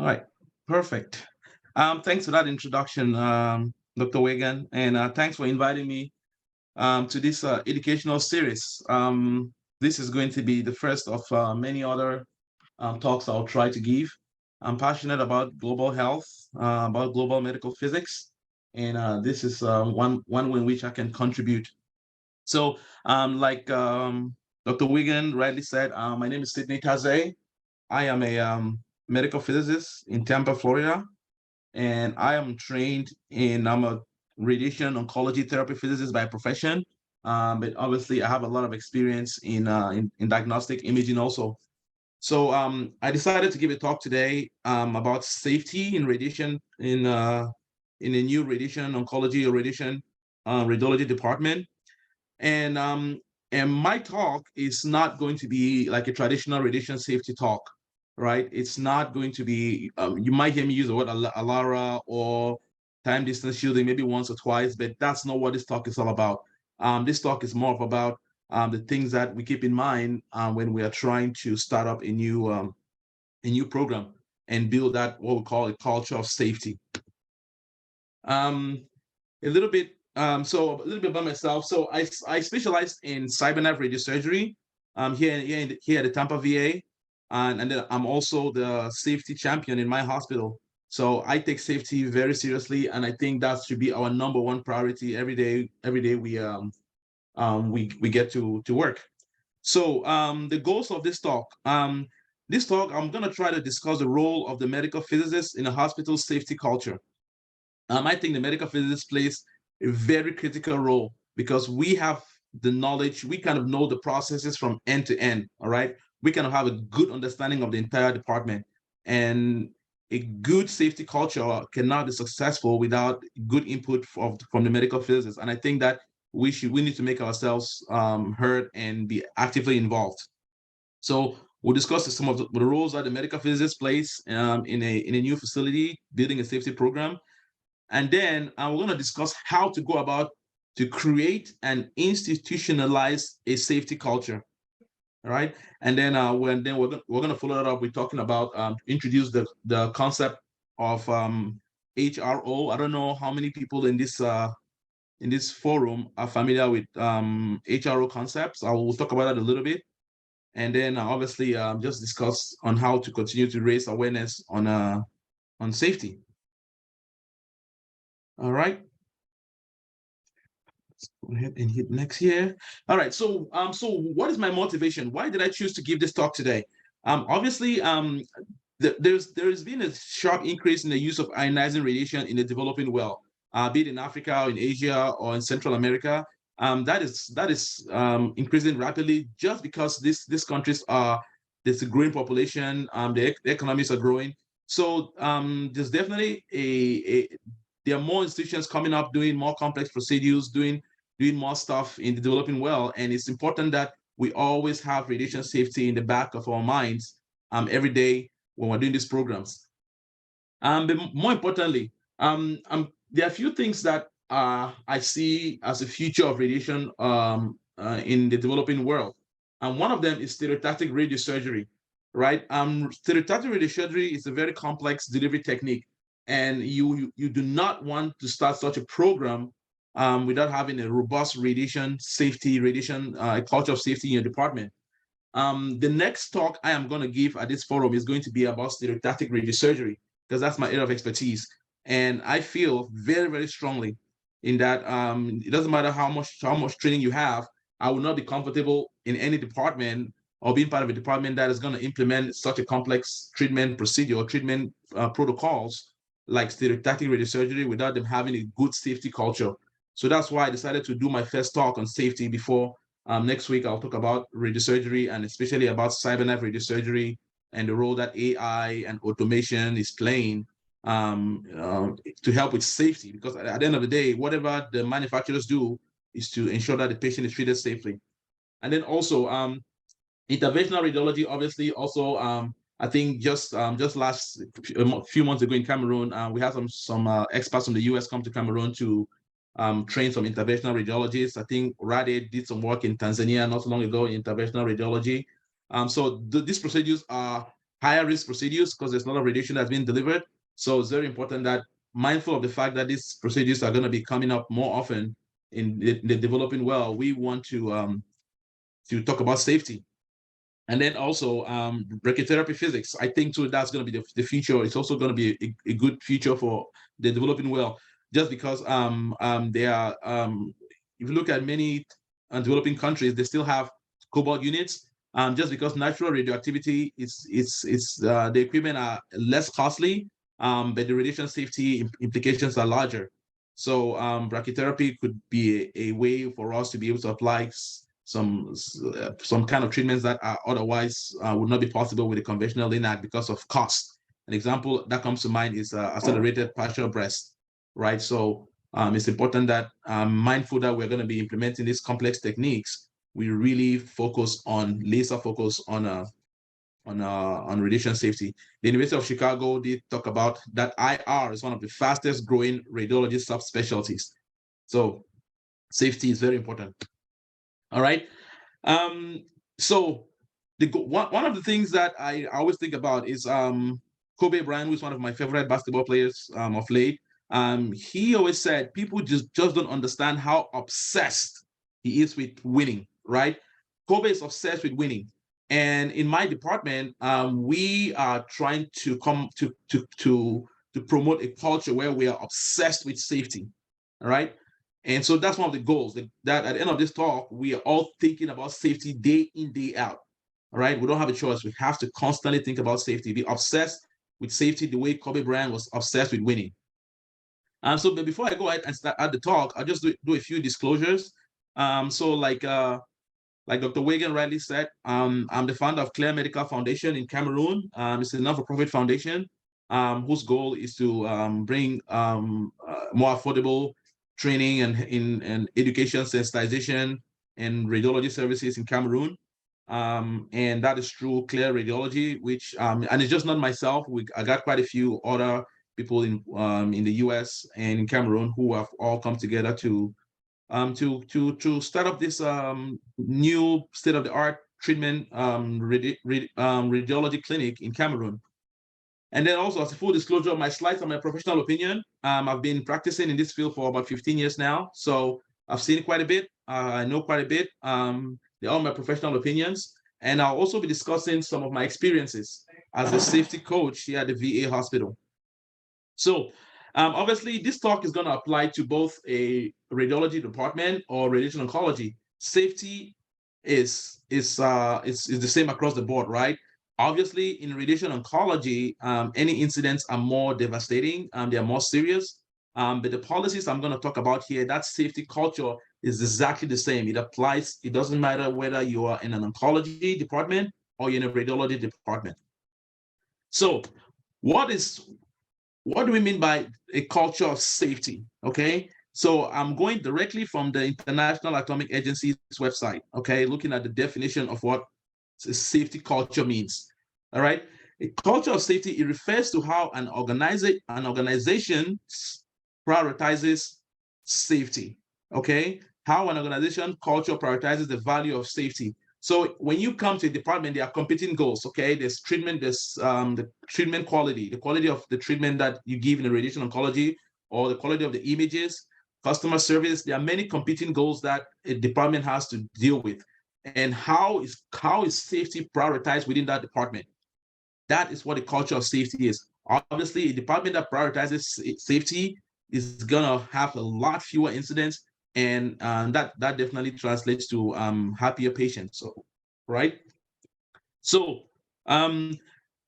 All right, perfect. Thanks for that introduction, Dr. Wigan, and thanks for inviting me to this educational series. This is going to be the first of many other talks I'll try to give. I'm passionate about global health, about global medical physics, and this is one way in which I can contribute. So, like Dr. Wigan rightly said, my name is Sidney Tazeh. I am a medical physicist in Tampa, Florida, and I am trained I'm a radiation oncology therapy physicist by profession. But obviously, I have a lot of experience in diagnostic imaging also. So I decided to give a talk today about safety in radiation in a new radiation oncology or radiation radiology department. And my talk is not going to be like a traditional radiation safety talk, right? It's not going to be. You might hear me use the word ALARA or time distance shielding maybe once or twice, but that's not what this talk is all about. This talk is more of about the things that we keep in mind when we are trying to start up a new program and build that what we call a culture of safety. Um, a little bit so a little bit about myself. So I specialized in cyberknife radiosurgery here at the Tampa VA, and then I'm also the safety champion in my hospital. So I take safety very seriously, and I think that should be our number one priority every day. Every day we get to work. So the goals of this talk, I'm gonna try to discuss the role of the medical physicist in a hospital safety culture. I think the medical physicist plays a very critical role because we have the knowledge, we kind of know the processes from end to end, all right? We kind of have a good understanding of the entire department. And a good safety culture cannot be successful without good input from the medical physicists. And I think that we need to make ourselves heard and be actively involved. So we'll discuss some of the roles that the medical physicist plays in a new facility, building a safety program, and then we're going to discuss how to go about to create and institutionalize a safety culture. All right. And then we're going to follow that up with talking about introduce the concept of HRO. I don't know how many people in this forum are familiar with HRO concepts. I will talk about that a little bit. And then obviously just discuss on how to continue to raise awareness on safety. All right. Let's go ahead and hit next here. All right. So what is my motivation? Why did I choose to give this talk today? Obviously, there's been a sharp increase in the use of ionizing radiation in the developing world, be it in Africa or in Asia or in Central America. That is increasing rapidly just because these countries there's a growing population, the economies are growing. So there's definitely there are more institutions coming up doing more complex procedures, doing more stuff in the developing world, and it's important that we always have radiation safety in the back of our minds every day when we're doing these programs. But more importantly, there are a few things that I see as a future of radiation in the developing world, and one of them is stereotactic radiosurgery, right? Stereotactic radiosurgery is a very complex delivery technique, and you do not want to start such a program without having a robust radiation safety, a culture of safety in your department. The next talk I am going to give at this forum is going to be about stereotactic radiosurgery because that's my area of expertise, and I feel very, very strongly in that it doesn't matter how much training you have. I will not be comfortable in any department or being part of a department that is going to implement such a complex treatment procedure or treatment protocols like stereotactic radiosurgery without them having a good safety culture. So that's why I decided to do my first talk on safety before next week. I'll talk about radiosurgery and especially about cyberknife radiosurgery and the role that AI and automation is playing to help with safety. Because at the end of the day, whatever the manufacturers do is to ensure that the patient is treated safely. And then also interventional radiology, obviously, also I think just last few months ago in Cameroon, we had some experts from the US come to Cameroon to train some interventional radiologists. I think Rade did some work in Tanzania not so long ago in interventional radiology. So these procedures are higher risk procedures because there's a lot of radiation that's being delivered. So it's very important that, mindful of the fact that these procedures are going to be coming up more often in the developing world, we want to talk about safety. And then also brachytherapy physics. I think too that's going to be the future. It's also going to be a good future for the developing world, just because they are if you look at many developing countries, they still have cobalt units. Just because natural radioactivity is the equipment are less costly, but the radiation safety implications are larger. So brachytherapy could be a way for us to be able to apply some kind of treatments that are otherwise would not be possible with a conventional LINAC because of cost. An example that comes to mind is accelerated partial breast, right? So it's important that mindful that we're going to be implementing these complex techniques, we really focus on laser focus on radiation safety. The University of Chicago did talk about that IR is one of the fastest growing radiology subspecialties. So safety is very important. All right. So one of the things that I always think about is Kobe Bryant, who's one of my favorite basketball players of late. He always said people just don't understand how obsessed he is with winning, right? Kobe is obsessed with winning. And in my department, we are trying to promote a culture where we are obsessed with safety. All right. And so that's one of the goals, that at the end of this talk, we are all thinking about safety day in, day out. All right. We don't have a choice. We have to constantly think about safety, be obsessed with safety the way Kobe Bryant was obsessed with winning. So but before I go ahead and start at the talk, I'll just do a few disclosures. So like Dr. Wagan rightly said, I'm the founder of Clear Medical Foundation in Cameroon. It's a non-for-profit foundation whose goal is to bring more affordable training and in education, sensitization, and radiology services in Cameroon. And that is through Clear Radiology, which and it's just not myself. I got quite a few other people in the US and in Cameroon who have all come together to start up this new state-of-the-art treatment radiology clinic in Cameroon. And then also, as a full disclosure, my slides are my professional opinion. I've been practicing in this field for about 15 years now, so I've seen quite a bit. I know quite a bit. They're all my professional opinions. And I'll also be discussing some of my experiences as a safety coach here at the VA hospital. So obviously, this talk is going to apply to both a radiology department or radiation oncology. Safety is the same across the board, right? Obviously, in radiation oncology, any incidents are more devastating, they are more serious. But the policies I'm going to talk about here, that safety culture is exactly the same. It applies. It doesn't matter whether you are in an oncology department or you're in a radiology department. So what do we mean by a culture of safety? Okay, so I'm going directly from the International Atomic Agency's website, okay, looking at the definition of what safety culture means. All right, a culture of safety, it refers to how an organization prioritizes safety, okay? How an organization culture prioritizes the value of safety. So when you come to a department, there are competing goals, okay? There's treatment, there's the treatment quality, the quality of the treatment that you give in the radiation oncology, or the quality of the images, customer service. There are many competing goals that a department has to deal with. And how is safety prioritized within that department? That is what the culture of safety is. Obviously, a department that prioritizes safety is gonna have a lot fewer incidents, and that definitely translates to happier patients. So, right? So, in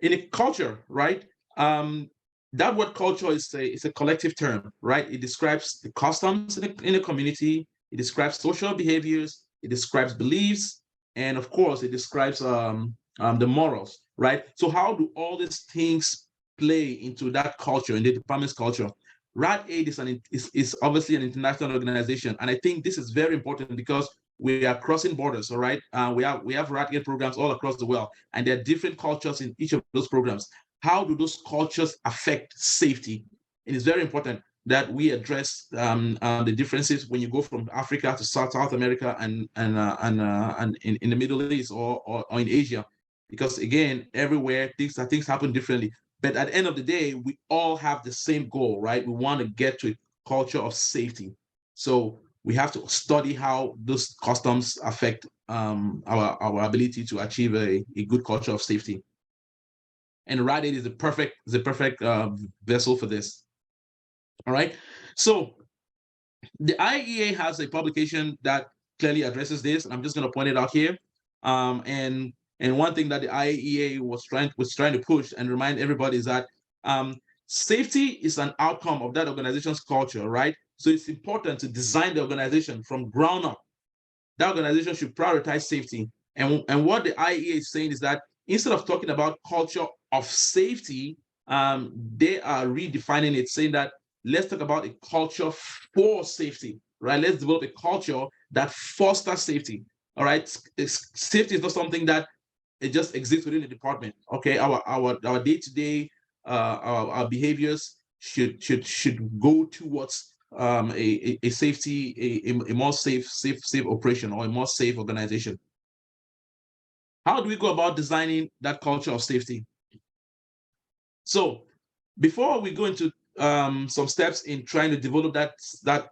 a culture, right? That word culture is a collective term, right? It describes the customs in a community. It describes social behaviors. It describes beliefs, and of course, it describes the morals, right? So how do all these things play into that culture, in the department's culture? RAD8 is obviously an international organization, and I think this is very important because we are crossing borders, all right? We have RAD8 programs all across the world, and there are different cultures in each of those programs. How do those cultures affect safety? It is very important that we address the differences when you go from Africa to South America and in the Middle East or in Asia. because again, everywhere things happen differently. But at the end of the day, we all have the same goal, right? We want to get to a culture of safety. So we have to study how those customs affect our ability to achieve a good culture of safety. And Rite Aid is the perfect vessel for this. All right. So the IEA has a publication that clearly addresses this, and I'm just going to point it out here. And one thing that the IEA was trying to push and remind everybody is that safety is an outcome of that organization's culture, right? So it's important to design the organization from ground up. That organization should prioritize safety. And what the IEA is saying is that instead of talking about culture of safety, they are redefining it, saying that let's talk about a culture for safety, right? Let's develop a culture that fosters safety. All right, safety is not something that it just exists within the department. Okay, our day-to-day our behaviors should go towards a safety, a more safe operation, or a more safe organization. How do we go about designing that culture of safety? So before we go into some steps in trying to develop that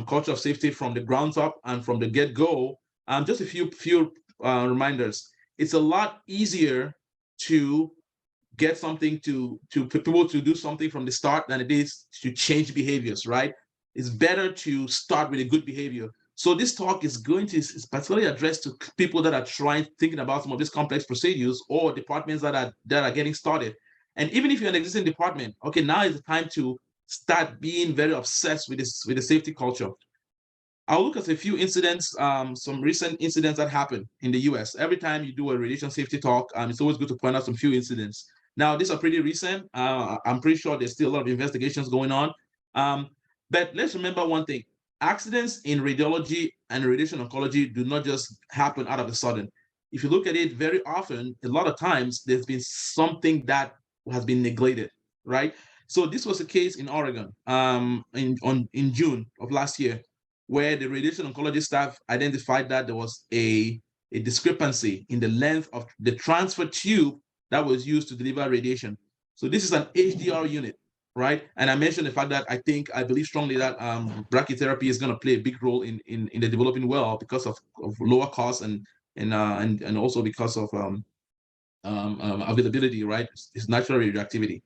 culture of safety from the ground up and from the get-go, just a few reminders. It's a lot easier to get something to people to do something from the start than it is to change behaviors, right? It's better to start with a good behavior. So this talk is going to is particularly addressed to people that are thinking about some of these complex procedures, or departments that are getting started. And even if you're an existing department, okay, now is the time to start being very obsessed with the safety culture. I'll look at a few incidents, some recent incidents that happened in the US. Every time you do a radiation safety talk, it's always good to point out some few incidents. Now, these are pretty recent. I'm pretty sure there's still a lot of investigations going on. But let's remember one thing. Accidents in radiology and radiation oncology do not just happen out of the sudden. If you look at it very often, a lot of times there's been something that has been neglected, right? So this was a case in Oregon in June of last year, where the radiation oncology staff identified that there was a discrepancy in the length of the transfer tube that was used to deliver radiation. So this is an HDR unit, right? And I mentioned the fact that I believe strongly that brachytherapy is going to play a big role in the developing world because of lower costs and also because of availability, right? It's natural radioactivity.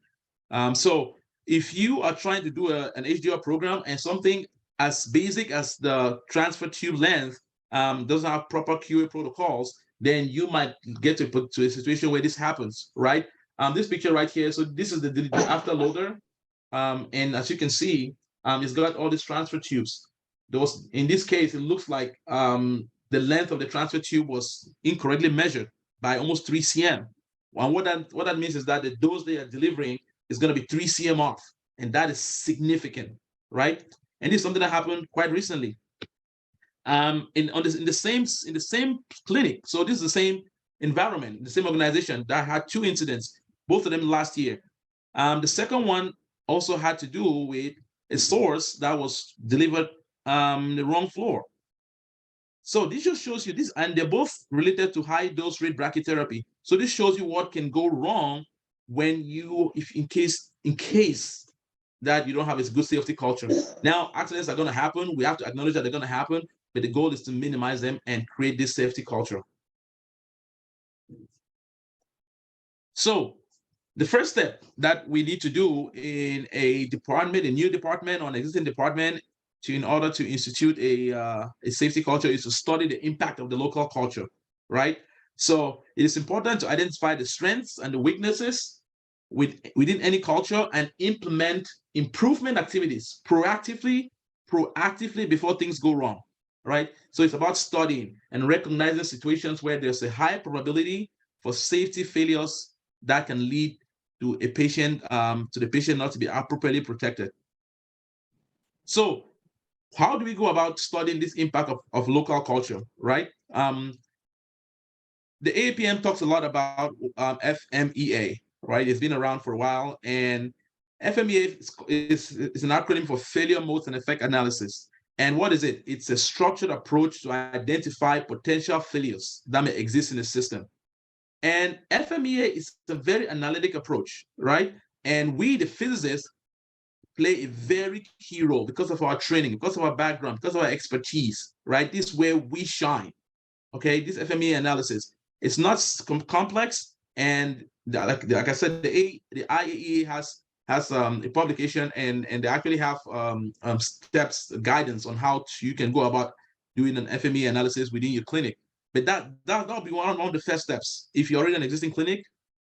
So if you are trying to do an HDR program and something as basic as the transfer tube length doesn't have proper QA protocols, then you might get to a situation where this happens, right? This picture right here, so this is the after loader, and as you can see, it's got all these transfer tubes. In this case, it looks like the length of the transfer tube was incorrectly measured by almost 3 cm. And what that means is that the dose they are delivering is going to be 3 cm off, and that is significant, right? And this is something that happened quite recently. In the same clinic. So this is the same environment, the same organization that had 2 incidents, both of them last year. The second one also had to do with a source that was delivered the wrong floor. So this just shows you this, and they're both related to high dose rate brachytherapy. So this shows you what can go wrong when in case that you don't have a good safety culture. Now, accidents are going to happen. We have to acknowledge that they're going to happen, but the goal is to minimize them and create this safety culture. So the first step that we need to do in a new department or an existing department, in order to institute a safety culture, is to study the impact of the local culture, right? So it is important to identify the strengths and the weaknesses within any culture and implement improvement activities proactively before things go wrong, right? So it's about studying and recognizing situations where there's a high probability for safety failures that can lead to the patient not to be appropriately protected. So how do we go about studying this impact of local culture, right? The AAPM talks a lot about FMEA, right? It's been around for a while, and FMEA is an acronym for Failure Modes and Effect Analysis. And what is it? It's a structured approach to identify potential failures that may exist in the system. And FMEA is a very analytic approach, right? And we, the physicists, play a very key role because of our training, because of our background, because of our expertise, right? This is where we shine. Okay, this FMEA analysis, it's not complex, and like I said, the IAEA has a publication, and they actually have steps guidance on how you can go about doing an FMEA analysis within your clinic. But that'll be one of the first steps. If you're already an existing clinic,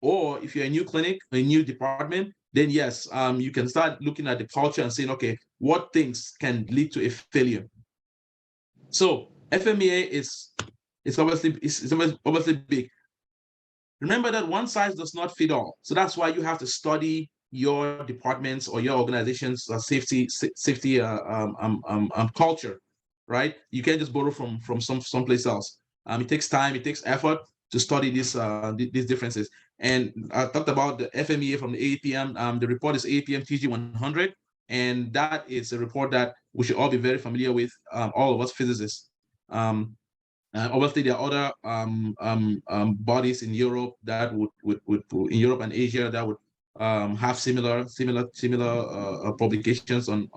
or if you're a new clinic, a new department, then yes, you can start looking at the culture and saying, okay, what things can lead to a failure? So FMEA is obviously big. Remember that one size does not fit all. So that's why you have to study your departments or your organization's safety culture, right? You can't just borrow from someplace else. It takes time, it takes effort to study these differences. And I talked about the FMEA from the AAPM. The report is AAPM TG 100, and that is a report that we should all be very familiar with, all of us physicists. Obviously, there are other bodies in Europe that would in Europe and Asia that would have similar publications on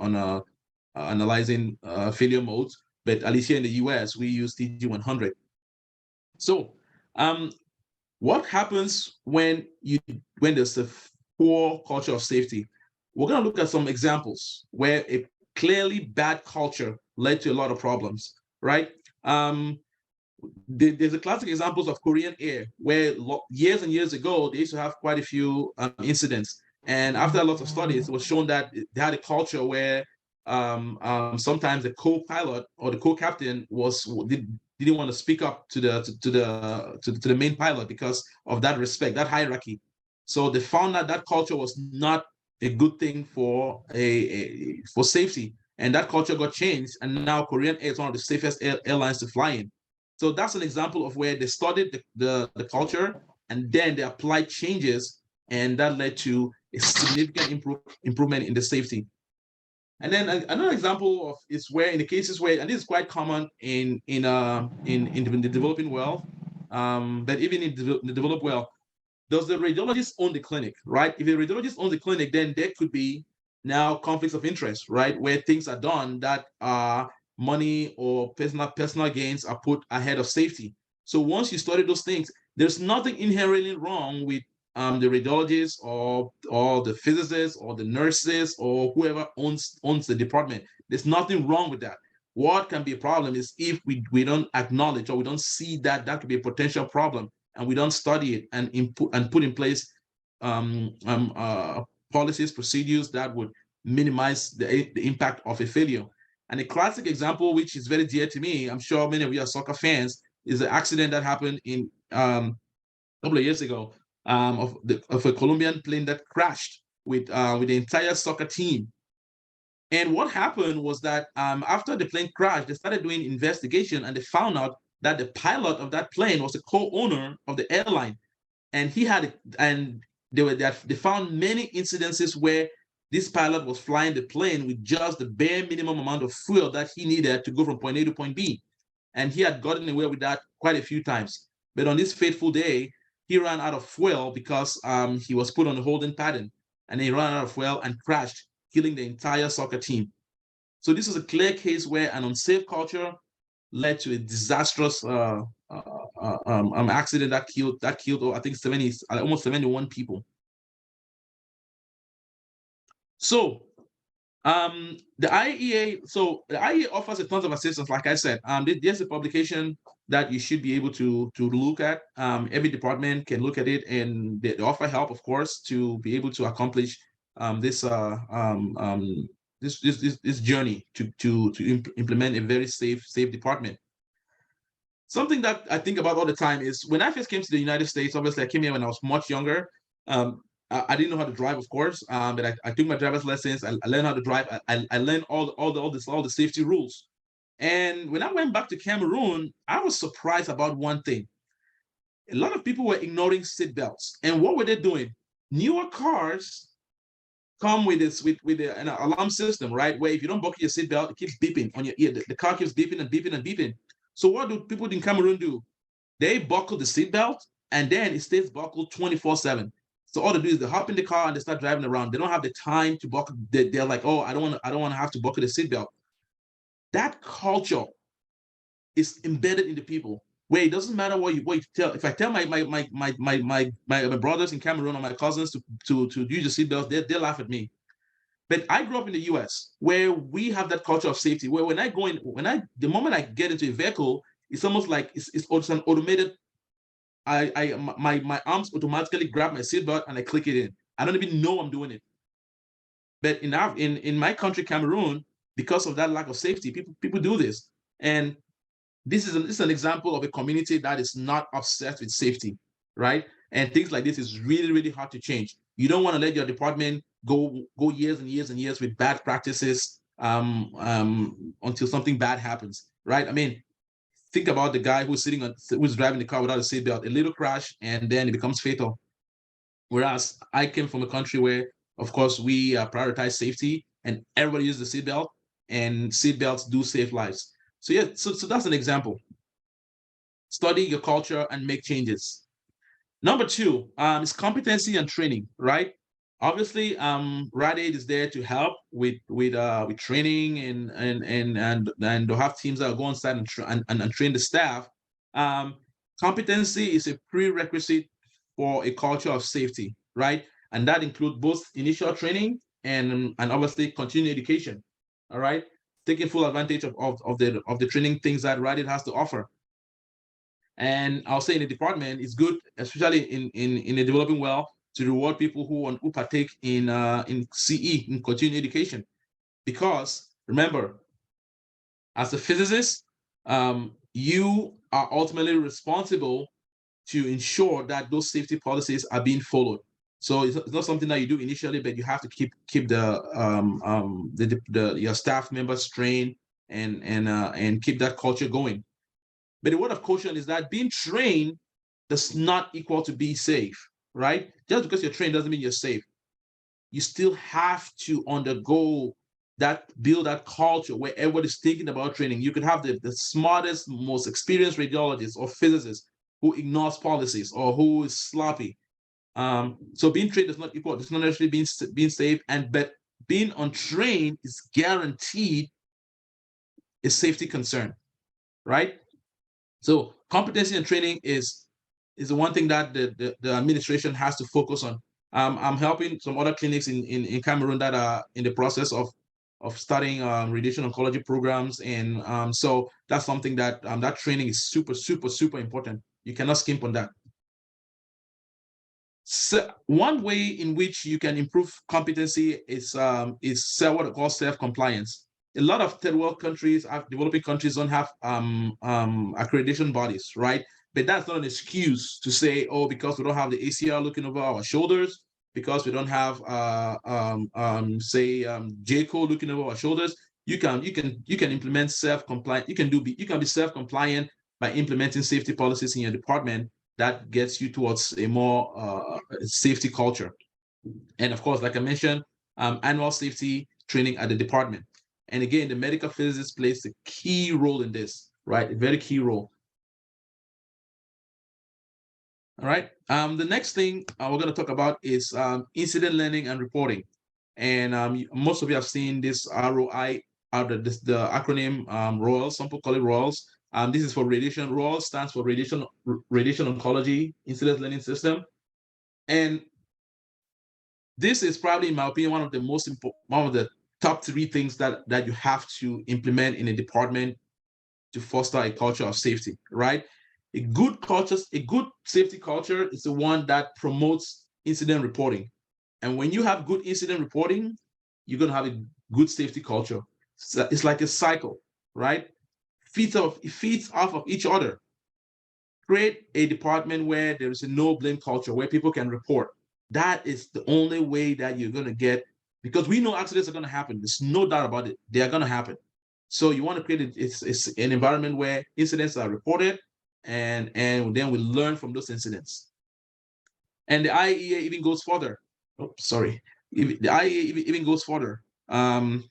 analyzing failure modes. But at least here in the US, we use TG 100. So, what happens when there's a poor culture of safety? We're going to look at some examples where a clearly bad culture led to a lot of problems, right? There's a classic examples of Korean Air, where years and years ago they used to have quite a few incidents, and after lots of studies, it was shown that they had a culture where sometimes the co-pilot or the co-captain didn't want to speak up to the main pilot because of that respect, that hierarchy. So they found that that culture was not a good thing for for safety, and that culture got changed, and now Korean Air is one of the safest airlines to fly in. So that's an example of where they studied the culture, and then they applied changes, and that led to a significant improvement in the safety. And then another example of is where in the cases where, and this is quite common in the developing world, but even in the developed world, does the radiologist own the clinic, right? If the radiologist owns the clinic, then there could be now conflicts of interest, right? Where things are done that are money or personal gains are put ahead of safety. So once you study those things, there's nothing inherently wrong with the radiologist or the physicist or the nurses or whoever owns the department. There's nothing wrong with that. What can be a problem is if we don't acknowledge or we don't see that could be a potential problem, and we don't study it and put in place policies, procedures that would minimize the impact of a failure. And a classic example, which is very dear to me, I'm sure many of you are soccer fans, is the accident that happened in a couple of years ago of a Colombian plane that crashed with the entire soccer team. And what happened was that after the plane crashed, they started doing investigation, and they found out that the pilot of that plane was a co-owner of the airline, and they found many incidences where this pilot was flying the plane with just the bare minimum amount of fuel that he needed to go from point A to point B, and he had gotten away with that quite a few times. But on this fateful day, he ran out of fuel because he was put on a holding pattern, and he ran out of fuel and crashed, killing the entire soccer team. So this is a clear case where an unsafe culture led to a disastrous accident that killed I think almost 71 people. So the IAEA offers a ton of assistance. Like I said, there's a publication that you should be able to look at. Every department can look at it, and they offer help, of course, to be able to accomplish this journey to implement a very safe department. Something that I think about all the time is when I first came to the United States. Obviously, I came here when I was much younger. I didn't know how to drive, of course, but I took my driver's lessons. I learned how to drive. I learned all the safety rules. And when I went back to Cameroon, I was surprised about one thing. A lot of people were ignoring seat belts. And what were they doing? Newer cars come with an alarm system, right? Where if you don't buckle your seatbelt, it keeps beeping on your ear. The car keeps beeping and beeping and beeping. So what do people in Cameroon do? They buckle the seatbelt, and then it stays buckled 24/7. So all they do is they hop in the car and they start driving around. They don't have the time to buckle. They're like, oh, I don't want to have to buckle the seatbelt. That culture is embedded in the people, where it doesn't matter what you tell. If I tell my brothers in Cameroon or my cousins to use the seatbelt, they laugh at me. But I grew up in the US where we have that culture of safety, where the moment I get into a vehicle, it's almost like it's an automated. My arms automatically grab my seatbelt and I click it in. I don't even know I'm doing it. But in my country, Cameroon, because of that lack of safety, people do this. And this is an example of a community that is not obsessed with safety, right? And things like this is really, really hard to change. You don't want to let your department go years and years and years with bad practices until something bad happens, right? I mean, think about the guy who's driving the car without a seatbelt, a little crash, and then it becomes fatal. Whereas I came from a country where, of course, we prioritize safety and everybody uses the seatbelt, and seatbelts do save lives. So yeah, so that's an example. Study your culture and make changes. Number two is competency and training, right? Obviously, Rad Aid is there to help with training and they'll have teams that will go on site and train the staff. Competency is a prerequisite for a culture of safety, right? And that includes both initial training and obviously continuing education. All right, taking full advantage of the training things that Rad Aid has to offer. And I'll say in the department, it's good, especially in a developing world, to reward people who partake in CE, in continuing education. Because remember, as a physicist, you are ultimately responsible to ensure that those safety policies are being followed. So it's not something that you do initially, but you have to keep your staff members trained and keep that culture going. But the word of caution is that being trained does not equal to be safe, right? Just because you're trained doesn't mean you're safe. You still have to build that culture where everybody's thinking about training. You could have the smartest, most experienced radiologist or physicist who ignores policies or who is sloppy. So being trained does not equal, it's not necessarily being safe, but being untrained is guaranteed a safety concern, right? So competency and training is the one thing that the administration has to focus on. I'm helping some other clinics in Cameroon that are in the process of starting radiation oncology programs, and so that's something that that training is super, super, super important. You cannot skimp on that. So one way in which you can improve competency is what I call self-compliance. A lot of third world countries, developing countries, don't have accreditation bodies, right? But that's not an excuse to say, oh, because we don't have the ACR looking over our shoulders, because we don't have JCO looking over our shoulders, you can implement self-compliant. You can be self-compliant by implementing safety policies in your department that gets you towards a more safety culture. And of course, like I mentioned, annual safety training at the department. And again, the medical physicist plays a key role in this, right? A very key role. All right. The next thing we're going to talk about is incident learning and reporting. And most of you have seen this ROI, the acronym ROILS. Some people call it ROILS. This is for radiation. ROILS stands for radiation oncology incident learning system. And this is probably, in my opinion, one of the top 3 things that you have to implement in a department to foster a culture of safety, right? A good safety culture is the one that promotes incident reporting. And when you have good incident reporting, you're going to have a good safety culture. So it's like a cycle, right? It feeds off of each other. Create a department where there is a no blame culture, where people can report. That is the only way that you're going to get, because we know accidents are going to happen. There's no doubt about it. They are going to happen. So you want to create it's an environment where incidents are reported, and then we learn from those incidents. And the IEA even goes further. Oh, sorry. The IEA even goes further. And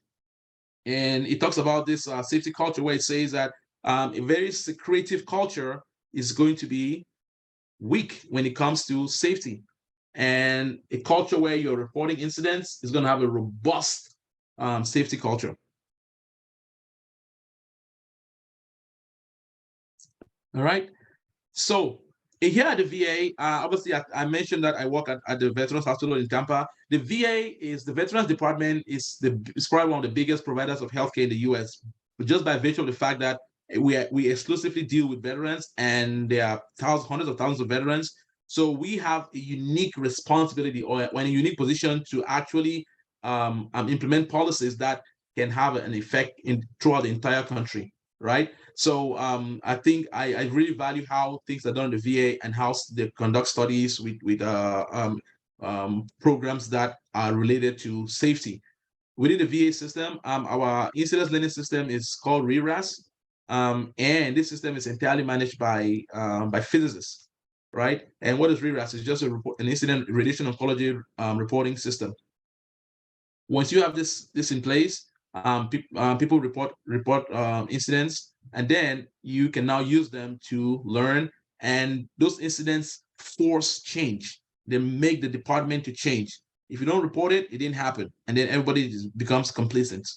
it talks about this safety culture, where it says that a very secretive culture is going to be weak when it comes to safety. And a culture where you're reporting incidents is going to have a robust safety culture. All right. So here at the VA, obviously, I mentioned that I work at the Veterans Hospital in Tampa. The VA is the Veterans Department is probably one of the biggest providers of healthcare in the U.S. just by virtue of the fact that we exclusively deal with veterans, and there are hundreds of thousands of veterans. So we have a unique responsibility, or a unique position, to actually implement policies that can have an effect throughout the entire country, right? So I think I really value how things are done in the VA and how they conduct studies with programs that are related to safety. Within the VA system, our incident learning system is called RERAS, and this system is entirely managed by physicists, right? And what is RERAS? It's just an incident radiation oncology reporting system. Once you have this in place, people report incidents, and then you can now use them to learn. And those incidents force change. They make the department to change. If you don't report it, it didn't happen, and then everybody just becomes complacent.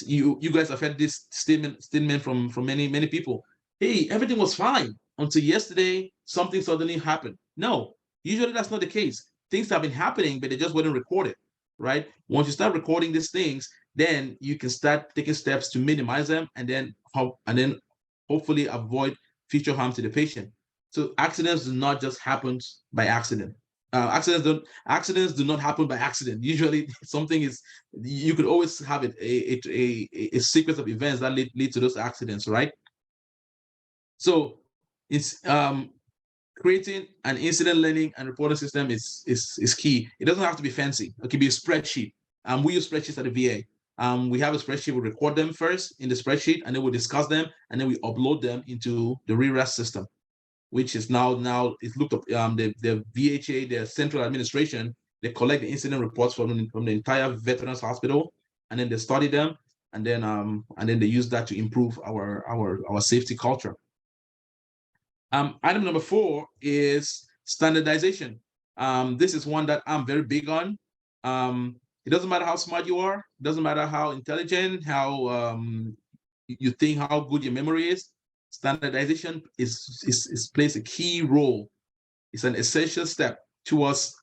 You guys have heard this statement from many people. Hey, everything was fine until yesterday. Something suddenly happened. No, usually that's not the case. Things have been happening, but they just weren't recorded, right? Once you start recording these things, then you can start taking steps to minimize them, and then hopefully avoid future harm to the patient. So accidents do not just happen by accident. Accidents do not happen by accident. Usually, something is, you could always have a sequence of events that lead to those accidents, right? So it's creating an incident learning and reporting system is key. It doesn't have to be fancy. It can be a spreadsheet. We use spreadsheets at the VA. We have a spreadsheet. We record them first in the spreadsheet, and then we discuss them, and then we upload them into the RERAS system, which is now it's looked up. The VHA, the central administration, they collect the incident reports from the entire Veterans Hospital, and then they study them, and then they use that to improve our safety culture. Item number 4 is standardization. This is one that I'm very big on. It doesn't matter how smart you are, it doesn't matter how intelligent, how you think, how good your memory is. Standardization plays a key role. It's an essential step towards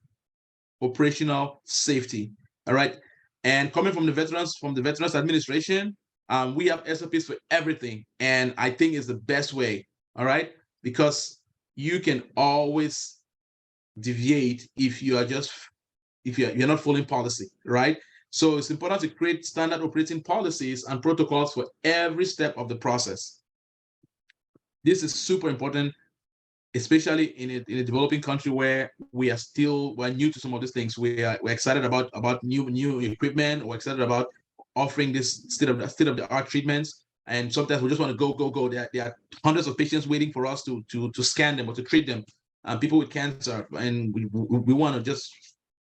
operational safety. All right. And coming from the Veterans Administration, we have SOPs for everything. And I think it's the best way. All right. Because you can always deviate if you're not following policy, right? So it's important to create standard operating policies and protocols for every step of the process. This is super important, especially in a developing country where we're new to some of these things. We're excited about new equipment. We're excited about offering this state of the art treatments. And sometimes we just want to go. There are hundreds of patients waiting for us to scan them or to treat them. People with cancer, and we want to just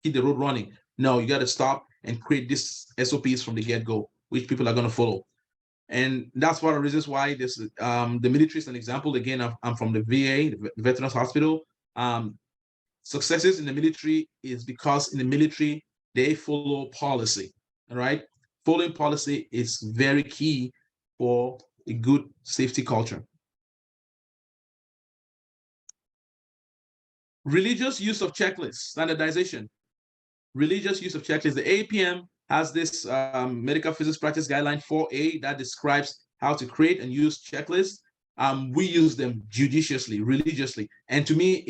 hit the road running. No, you got to stop and create these SOPs from the get-go, which people are going to follow. And that's one of the reasons why this the military is an example. Again, I'm from the VA, the Veterans Hospital. Successes in the military is because in the military they follow policy. All right, following policy is very key for a good safety culture. Religious use of checklists, standardization. Religious use of checklists. The APM has this medical physics practice guideline 4A that describes how to create and use checklists. We use them judiciously, religiously, and to me,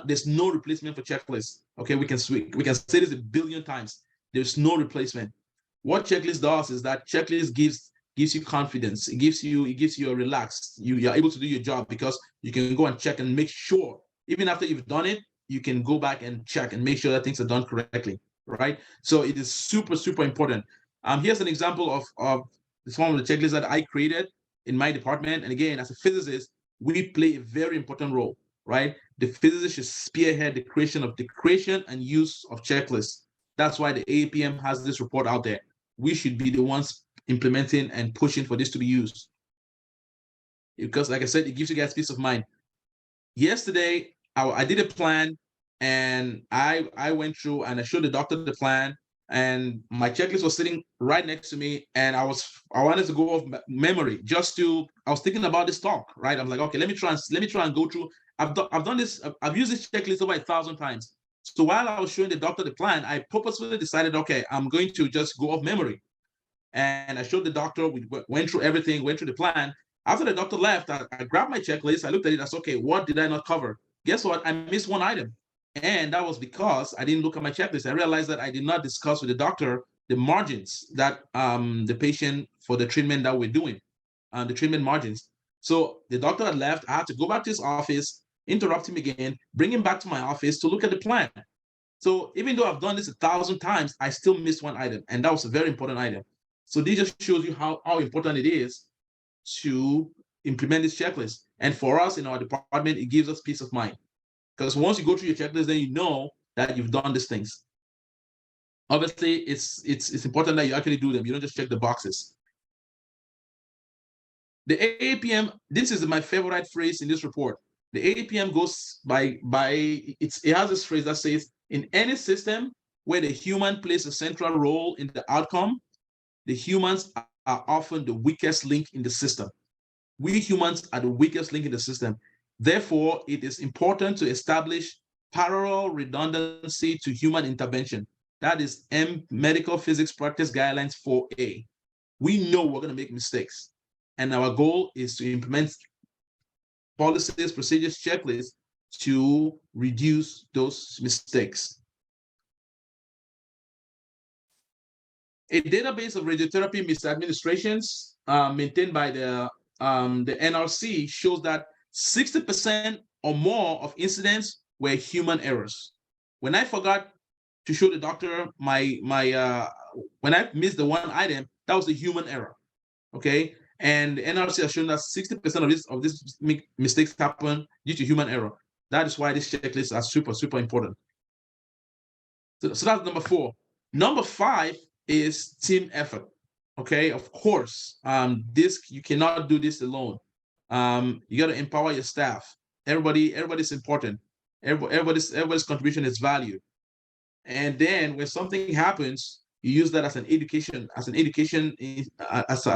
there's no replacement for checklists. Okay, we can say this a billion times. There's no replacement. What checklist does is that checklist gives you confidence. It gives you a relaxed. You're able to do your job because you can go and check and make sure, even after you've done it, you can go back and check and make sure that things are done correctly, right? So it is super, super important. Here's an example of this one of the checklists that I created in my department. And again, as a physicist, we play a very important role, right? The physicist should spearhead the creation and use of checklists. That's why the APM has this report out there. We should be the ones implementing and pushing for this to be used. Because like I said, it gives you guys peace of mind. yesterday I did a plan, and I went through and I showed the doctor the plan, and my checklist was sitting right next to me, and I wanted to go off memory just to I was thinking about this talk, right? I'm like, okay, let me try and go through. I've done this. I've used this checklist over 1,000 times. So while I was showing the doctor the plan, I purposefully decided, okay, I'm going to just go off memory. And I showed the doctor. We went through everything, went through the plan. After the doctor left, I grabbed my checklist. I looked at it. I said, okay, what did I not cover? Guess what? I missed one item. And that was because I didn't look at my checklist. I realized that I did not discuss with the doctor the margins that the patient for the treatment that we're doing, the treatment margins. So the doctor had left. I had to go back to his office, interrupt him again, bring him back to my office to look at the plan. So even though I've done this 1,000 times, I still missed one item, and that was a very important item. So this just shows you how important it is to implement this checklist. And for us in our department, it gives us peace of mind. Because once you go through your checklist, then you know that you've done these things. Obviously, it's important that you actually do them. You don't just check the boxes. The AAPM, this is my favorite phrase in this report. The AAPM goes by it has this phrase that says, in any system where the human plays a central role in the outcome, the humans are often the weakest link in the system. We humans are the weakest link in the system. Therefore, it is important to establish parallel redundancy to human intervention. That is Medical Physics Practice Guidelines 4A. We know we're going to make mistakes, and our goal is to implement policies, procedures, checklists to reduce those mistakes. A database of radiotherapy misadministrations maintained by the NRC shows that 60% or more of incidents were human errors. When I forgot to show the doctor when I missed the one item, that was a human error. Okay, and the NRC has shown that 60% of these mistakes happen due to human error. That is why these checklists are super important. So that's number 4. Number 5 is team effort. Okay, of course, you cannot do this alone. You got to empower your staff. Everybody's important. Everybody's contribution is valued. And then when something happens, you use that as an education, as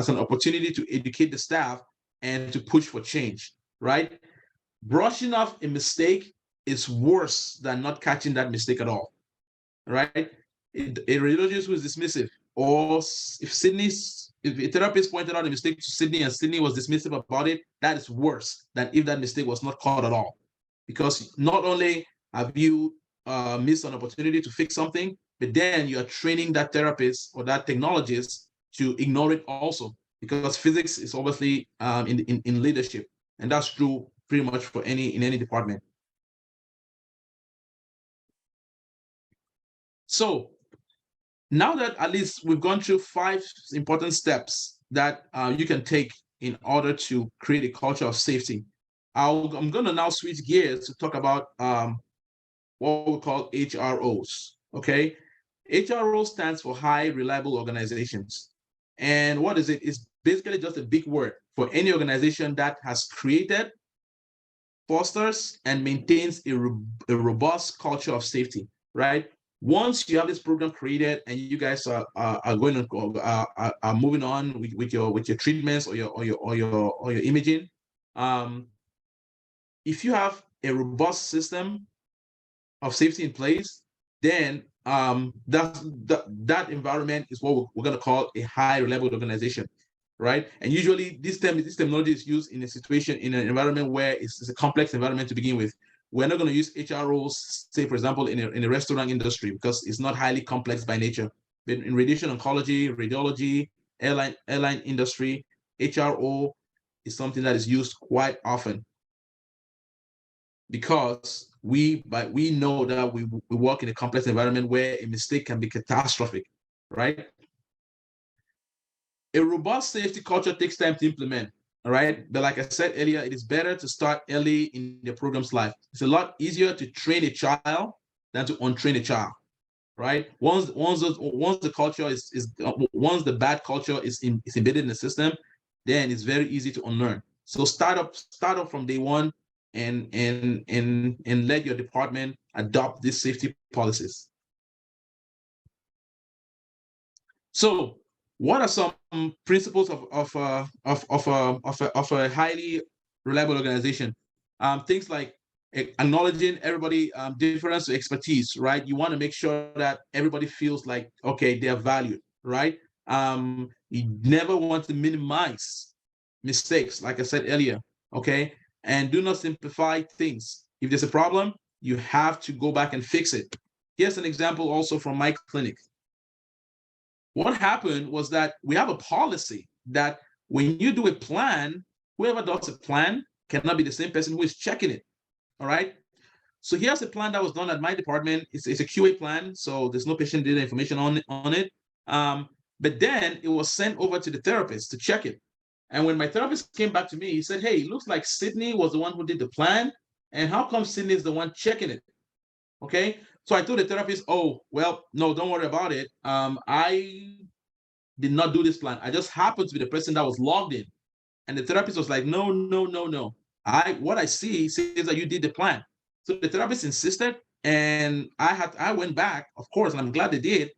an opportunity to educate the staff and to push for change, right? Brushing off a mistake is worse than not catching that mistake at all, right? A radiologist who is dismissive, or if a therapist pointed out a mistake to Sidney and Sidney was dismissive about it, that is worse than if that mistake was not caught at all. Because not only have you missed an opportunity to fix something, but then you are training that therapist or that technologist to ignore it also. Because physics is obviously in leadership, and that's true pretty much for in any department. So now that at least we've gone through 5 important steps that you can take in order to create a culture of safety, I'm going to now switch gears to talk about what we call HROs. Okay, HRO stands for High Reliable Organizations. And what is it? It's basically just a big word for any organization that has created, fosters, and maintains a robust culture of safety, right? Once you have this program created and you guys are going to are moving on with your treatments or your imaging, if you have a robust system of safety in place, then that environment is what we're going to call a high reliable organization, right? And usually this terminology is used in an environment where it's a complex environment to begin with. We're not going to use HROs, say, for example, in a restaurant industry, because it's not highly complex by nature. But in radiation oncology, radiology, airline industry, HRO is something that is used quite often, because we know that we work in a complex environment where a mistake can be catastrophic, right? A robust safety culture takes time to implement. All right. But like I said earlier, it is better to start early in the program's life. It's a lot easier to train a child than to untrain a child. Right. Once the culture once the bad culture is embedded in the system, then it's very easy to unlearn. So start up from day one and let your department adopt these safety policies. So, what are some principles of a highly reliable organization? Things like acknowledging everybody difference of expertise, right? You want to make sure that everybody feels like, okay, they're valued, right? You never want to minimize mistakes, like I said earlier, okay? And do not simplify things. If there's a problem, you have to go back and fix it. Here's an example also from my clinic. What happened was that we have a policy that when you do a plan, whoever does a plan cannot be the same person who is checking it. All right. So here's a plan that was done at my department. It's a QA plan, so there's no patient data information on it. But then it was sent over to the therapist to check it. And when my therapist came back to me, he said, "Hey, it looks like Sidney was the one who did the plan, and how come Sidney is the one checking it?" Okay. So I told the therapist, "Oh, well, no, don't worry about it. I did not do this plan. I just happened to be the person that was logged in." And the therapist was like, "No, no, no, no. What I see says that you did the plan." So the therapist insisted, and I went back, of course, and I'm glad they did.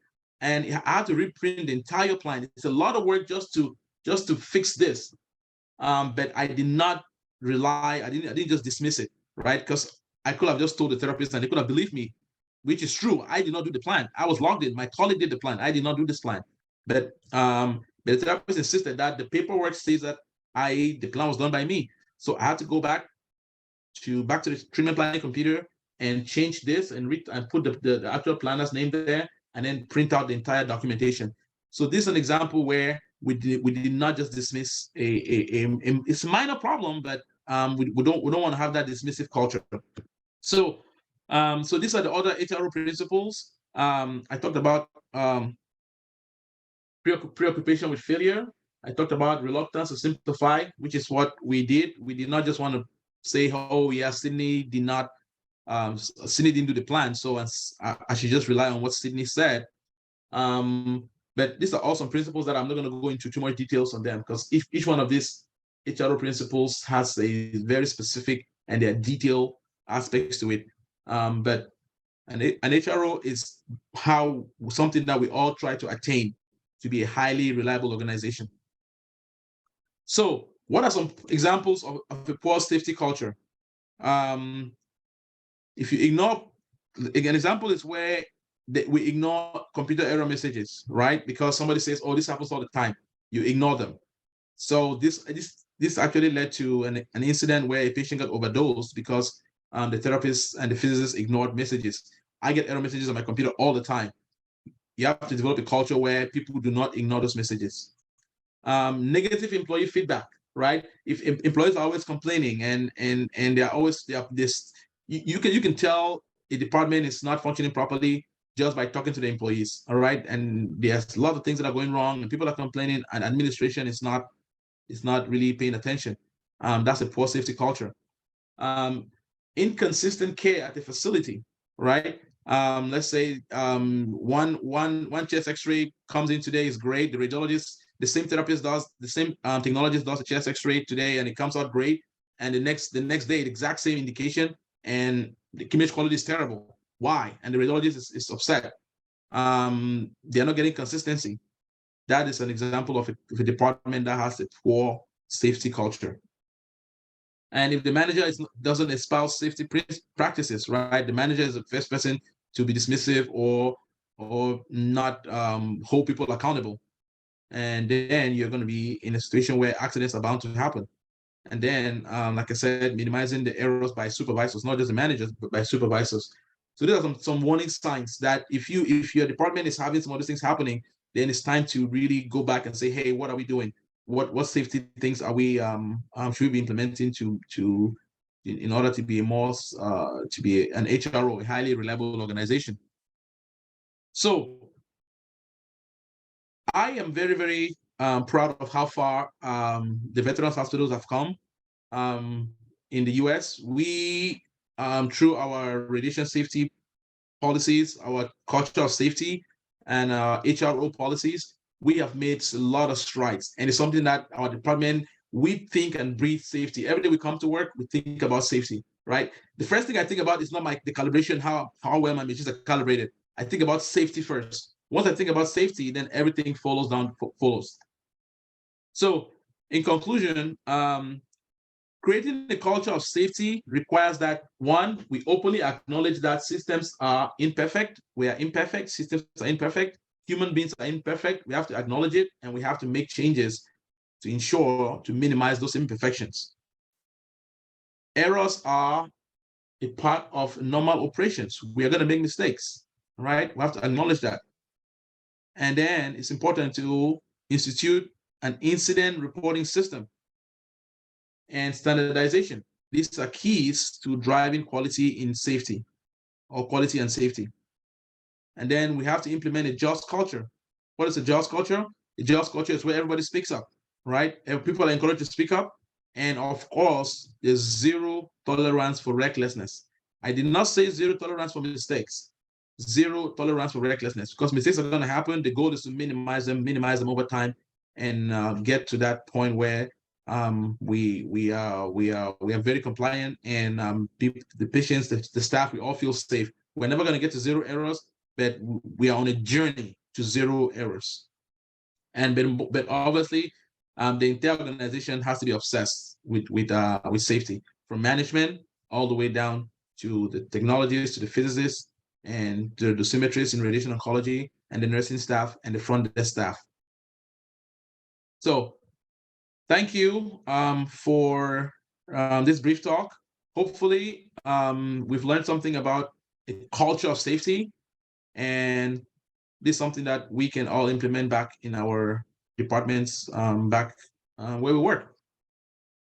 And I had to reprint the entire plan. It's a lot of work just to fix this. But I did not rely. I didn't just dismiss it, right? Because I could have just told the therapist, and they could have believed me, which is true. I did not do the plan. I was logged in. My colleague did the plan. I did not do this plan. But the therapist insisted that the paperwork says that the plan was done by me. So I had to go back to the treatment planning computer and change this and put the actual planner's name there, and then print out the entire documentation. So this is an example where we did not just dismiss it's a minor problem, but we don't want to have that dismissive culture. So so these are the other HRO principles. I talked about preoccupation with failure. I talked about reluctance to simplify, which is what we did. We did not just want to say, "Oh, yeah, Sidney didn't do the plan, so I should just rely on what Sidney said." But these are also principles that I'm not going to go into too much details on them, because each one of these HRO principles has a very specific and there are detailed aspects to it. But an HRO is something that we all try to attain to be a highly reliable organization. So what are some examples of a poor safety culture? If you ignore, an example is where we ignore computer error messages, right? Because somebody says, "Oh, this happens all the time." You ignore them. So this actually led to an incident where a patient got overdosed because the therapist and the physicist ignored messages. I get error messages on my computer all the time. You have to develop a culture where people do not ignore those messages. Negative employee feedback, right? If employees are always complaining and they're always this, you can tell a department is not functioning properly just by talking to the employees, all right? And there's a lot of things that are going wrong, and people are complaining, and administration is not really paying attention. That's a poor safety culture. Inconsistent care at the facility, right? Let's say one chest X-ray comes in today is great. The radiologist, the same therapist does the same technologist does a chest X-ray today, and it comes out great. And the next day, the exact same indication, and the image quality is terrible. Why? And the radiologist is upset. They're not getting consistency. That is an example of a department that has a poor safety culture. And if the manager doesn't espouse safety practices, right, the manager is the first person to be dismissive or not hold people accountable. And then you're going to be in a situation where accidents are bound to happen. And then, like I said, minimizing the errors by supervisors, not just the managers, but by supervisors. So there are some warning signs that if your department is having some of these things happening, then it's time to really go back and say, "Hey, what are we doing? What safety things are we should we be implementing in order to be an HRO, a highly reliable organization?" So I am very, very proud of how far the veterans hospitals have come in the US. We, through our radiation safety policies, our culture of safety, and HRO policies, we have made a lot of strides. And it's something that our department we think and breathe safety. Every day we come to work, we think about safety, right? The first thing I think about is not the calibration, how well my machines are calibrated. I think about safety first. Once I think about safety, then everything follows. So in conclusion, creating a culture of safety requires that, one, we openly acknowledge that systems are imperfect. We are imperfect. Systems are imperfect. Human beings are imperfect. We have to acknowledge it, and we have to make changes to ensure to minimize those imperfections. Errors are a part of normal operations. We are going to make mistakes, right? We have to acknowledge that. And then it's important to institute an incident reporting system and standardization. These are keys to driving quality in safety, or quality and safety. And then we have to implement a just culture. What is a just culture? A just culture is where everybody speaks up, right? People are encouraged to speak up. And of course, there's zero tolerance for recklessness. I did not say zero tolerance for mistakes. Zero tolerance for recklessness, because mistakes are going to happen. The goal is to minimize them over time, and get to that point where we are very compliant, and the patients, the staff, we all feel safe. We're never going to get to zero errors, but we are on a journey to zero errors. And but obviously, the entire organization has to be obsessed with safety, from management all the way down to the technologists, to the physicists, and the dosimetrists in radiation oncology, and the nursing staff, and the front desk staff. So thank you for this brief talk. Hopefully, we've learned something about a culture of safety, and this is something that we can all implement back in our departments, back where we work.